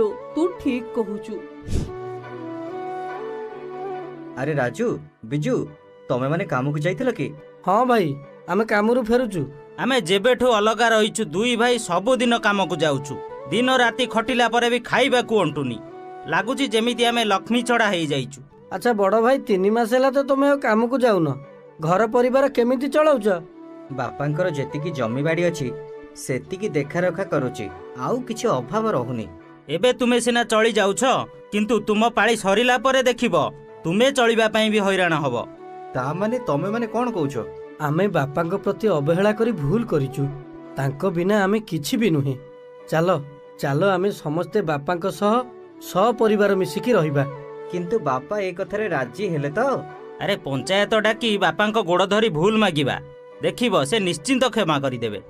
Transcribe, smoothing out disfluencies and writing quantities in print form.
लो तू ठीक कहूचु। अरे राजू बिजू तमे माने काम को जाइथिल कि? हाँ भाई आमे कामरू फेरुचु। आमे जेबेठू अलगा रहीचु दुई भाई सबुदिन काम को जाऊचु। दिन राति खटिला परे भी खाइबा को अंटुनी लागुची जेमिति आमे लक्ष्मी चढ़ा हेई जाइचु। अच्छा बड़ भाई 3 मास ହେଲା तो तुम काम को जाऊन घर परिवार केमिति चलाउछ? बापांकर जेतिकी जमी बाड़ी अछि सेतिकी देखा रखा करूची आउ किछि अभाव रहुनी। एबे तुमे सिना चली जाउछ किंतु तुम पाଳି सरिला परे देखिबो तुमे चलिबा पई भी हैरान हबो। ता माने तमे माने कोन कहूछ? आमे बापांक प्रति अवहेला करी भूल करिचु। तांको बिना आमे किछि भी नुहे। चलो चलो आमे समस्ते बापांक सह सपरिवार मिसिकी रहिबा। किंतु बापा ए कथारे राजी हेले तो? अरे पंचायत डाकी बापांक गोड़ धरी भूल मागिबा देखिबो से निश्चिंत क्षमा करिदेबे।